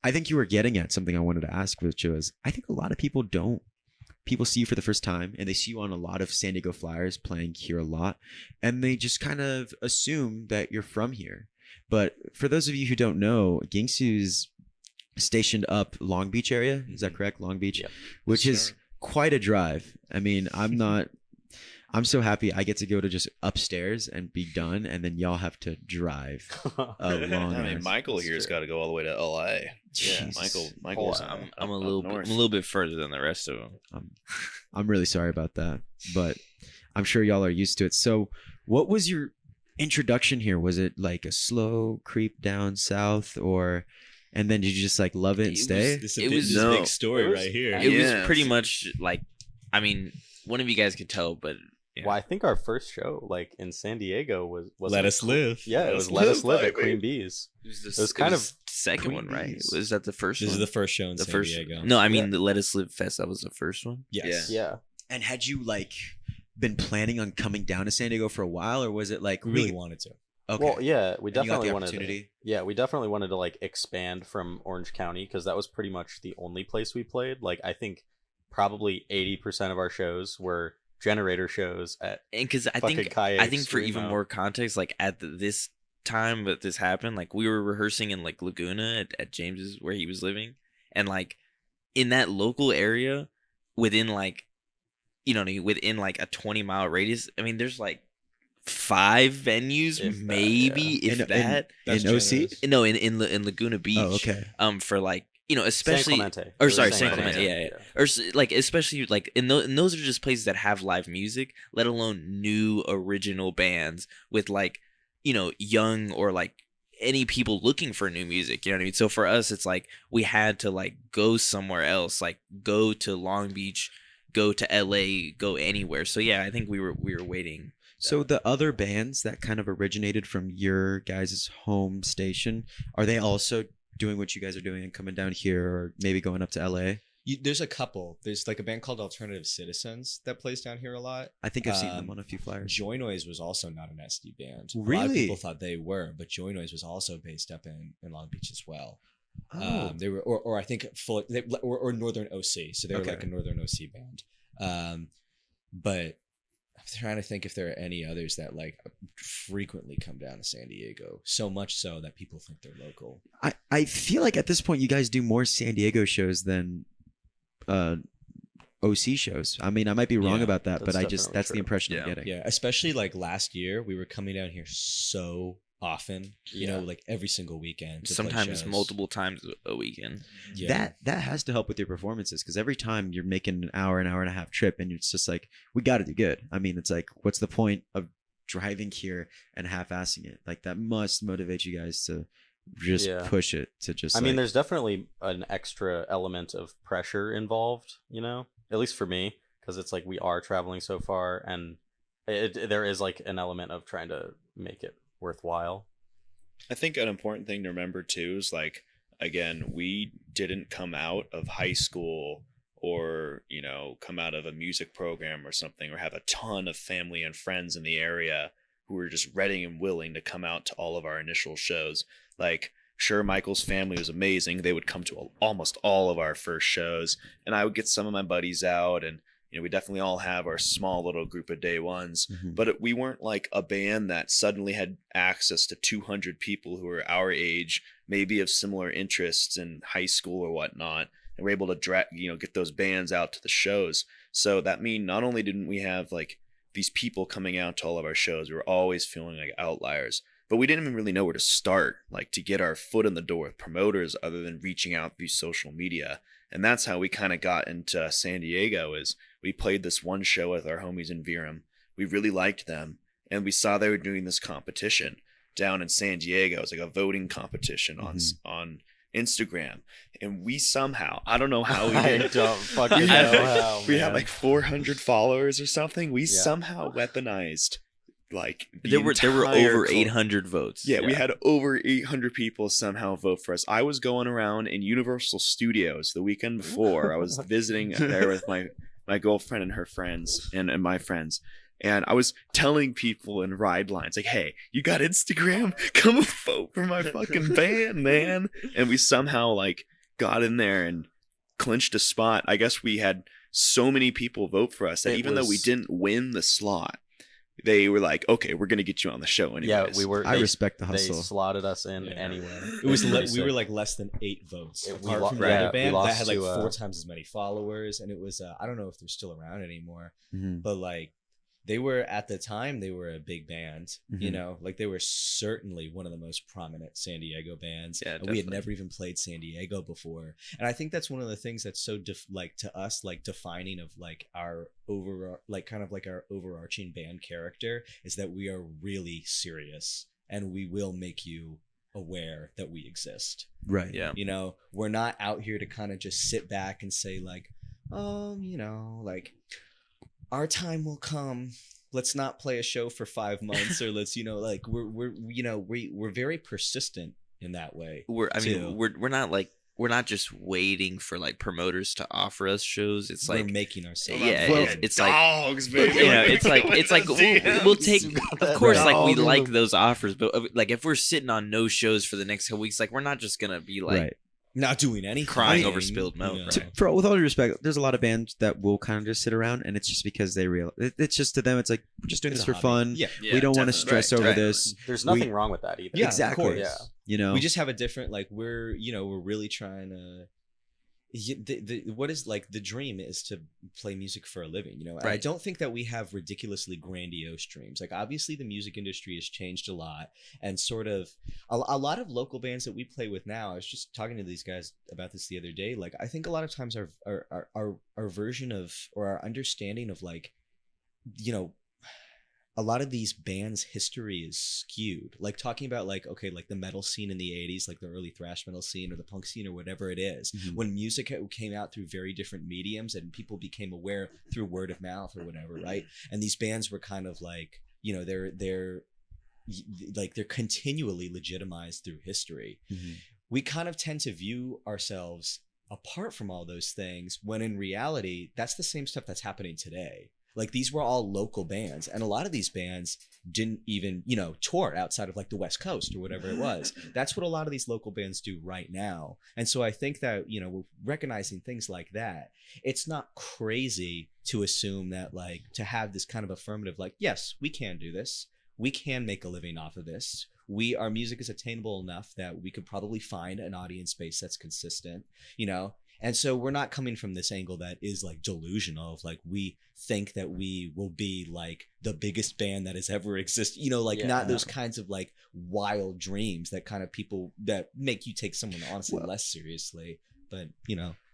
I think you were getting at something I wanted to ask, which was, I think a lot of people don't. People see you for the first time and they see you on a lot of San Diego Flyers playing here a lot, and they just kind of assume that you're from here. But for those of you who don't know, Gingsu's stationed up Long Beach area. Is that correct? Long Beach, Yep. which is quite a drive. I mean, I'm so happy I get to go to just upstairs and be done, and then y'all have to drive a long. I mean, Michael here's got to go all the way to LA. Yeah, Michael's. I'm a little bit further than the rest of them. I'm really sorry about that, but I'm sure y'all are used to it. So, what was your introduction here? Was it like a slow creep down south, and then did you just like love it and stay? It was a big story right here. It was pretty much like, I mean, one of you guys could tell, but. Yeah. Well, I think our first show, like in San Diego, was Let Us Live. Yeah, it was Let Us Live at Queen Bee's. It was kind of the second one, right? Was that the first one? This is the first show in San Diego. No, I mean the Let Us Live Fest. That was the first one. Yes. Yeah. And had you like been planning on coming down to San Diego for a while, or was it like we really wanted to? Okay. Well, yeah, we definitely wanted to like expand from Orange County, because that was pretty much the only place we played. Like, I think probably 80% of our shows were generator shows at, and because I think for even more context, like at this time that this happened, like we were rehearsing in like Laguna at James's where he was living, and like in that local area within like, you know, within like a 20-mile radius, I mean there's like 5 venues, if that. In OC? No, in Laguna Beach. Oh, okay. For like, you know, especially San Clemente. San Clemente, yeah. Or like, especially like, and those are just places that have live music, let alone new original bands with like, you know, young or like any people looking for new music. You know what I mean? So for us, it's like we had to like go somewhere else, like go to Long Beach, go to LA, go anywhere. So yeah, I think we were waiting. So the other bands that kind of originated from your guys' home station, are they also doing what you guys are doing and coming down here, or maybe going up to LA? There's a couple. There's like a band called Alternative Citizens that plays down here a lot. I think I've seen them on a few flyers. Joy Noise was also not an SD band. Really? A lot of people thought they were, but Joy Noise was also based up in Long Beach as well. Oh. They were, or I think or Northern OC. So they were like a Northern OC band. But I'm trying to think if there are any others that like frequently come down to San Diego, so much so that people think they're local. I feel like at this point you guys do more San Diego shows than OC shows. I mean, I might be wrong about that, but that's the impression I'm getting. Yeah, especially like last year, we were coming down here so often, you know, like every single weekend. Sometimes multiple times a weekend. Yeah. That has to help with your performances, because every time you're making an hour and a half trip, and it's just like, we got to do good. I mean, it's like, what's the point of driving here and half-assing it? Like, that must motivate you guys to just push it to just. I mean, there's definitely an extra element of pressure involved, you know, at least for me, because it's like we are traveling so far, and there is like an element of trying to make it worthwhile. I think an important thing to remember too is, like, again, we didn't come out of high school or, you know, come out of a music program or something, or have a ton of family and friends in the area who were just ready and willing to come out to all of our initial shows. Like, sure, Michael's family was amazing. They would come to almost all of our first shows, and I would get some of my buddies out, and you know, we definitely all have our small little group of day ones, but we weren't like a band that suddenly had access to 200 people who were our age, maybe of similar interests in high school or whatnot, and we're able to get those bands out to the shows. So that means not only didn't we have like these people coming out to all of our shows, we were always feeling like outliers, but we didn't even really know where to start, like to get our foot in the door with promoters other than reaching out through social media. And that's how we kind of got into San Diego. Is we played this one show with our homies in Virum. We really liked them, and we saw they were doing this competition down in San Diego. It's like a voting competition on Instagram, and we somehow, I don't know how we did. I don't fucking know how. We had like 400 followers or something. We somehow weaponized. Like there were over 800 votes. Yeah, we had over 800 people somehow vote for us. I was going around in Universal Studios the weekend before. I was visiting there with my girlfriend and her friends and my friends. And I was telling people in ride lines, like, hey, you got Instagram? Come vote for my fucking band, man. And we somehow like got in there and clinched a spot. I guess we had so many people vote for us that even though we didn't win the slot, they were like, okay, we're going to get you on the show anyways. Yeah, we were. I respect the They hustle. slotted us in anyway. It was pretty we sick. were like less than 8 votes. We Apart from the yeah, other we band that lost had like to, 4 times as many followers, and it was I don't know if they're still around anymore, Mhm. but like they were at the time they were a big band. You Mhm. know, like they were certainly one of the most prominent San Diego bands. Yeah, and we had definitely. never even played San Diego before, and I think that's one of the things that's so like to us like defining of like our our overarching band character is that we are really serious and we will make you aware that we exist. Right. Yeah. You know, we're not out here to kind of just sit back and say like, you know, like our time will come. Let's not play a show for 5 months, or let's, you know, like we're very persistent in that way. We're too. we're not just waiting for like promoters to offer us shows. It's We're like making ourselves. yeah, Well, it's like dogs, baby. you know, it's like we'll take. Of course, like we Dog. like those offers, but like if we're sitting on no shows for the next couple weeks, like we're not just gonna be like right. not doing anything, crying over spilled milk, you know. right? With all due respect, there's a lot of bands that will kind of just sit around, and it's just because they realize it's just to them. It's like we're just doing It's this a for hobby. fun. Yeah. We don't want to definitely. stress over Right. this. There's nothing wrong with that either. Yeah, Exactly. Of course. Yeah. You know, We just have a different like we're really trying to what is like the dream is to play music for a living, you know. And I Right. don't think that we have ridiculously grandiose dreams. Like obviously the music industry has changed a lot, and sort of a lot of local bands that we play with now, I was just talking to these guys about this the other day, like I think a lot of times our version of or our understanding of like, you know, a lot of these bands' history is skewed. Like talking about like, okay, like the metal scene in the 80s, like the early thrash metal scene or the punk scene or whatever it is, Mhm. when music came out through very different mediums and people became aware through word of mouth or whatever, right? And these bands were kind of like, you know, they're continually legitimized through history. Mhm. We kind of tend to view ourselves apart from all those things when in reality that's the same stuff that's happening today. Like these were all local bands, and a lot of these bands didn't even, you know, tour outside of like the West Coast or whatever it was. That's what a lot of these local bands do right now. And so I think that, you know, we're recognizing things like that. It's not crazy to assume that like to have this kind of affirmative, like, yes, we can do this. We can make a living off of this. Our music is attainable enough that we could probably find an audience base that's consistent, you know? And so we're not coming from this angle that is like delusional of like we think that we will be like the biggest band that has ever existed, you know, like Yeah. not those kinds of like wild dreams that kind of people that make you take someone honestly less seriously. But, you know,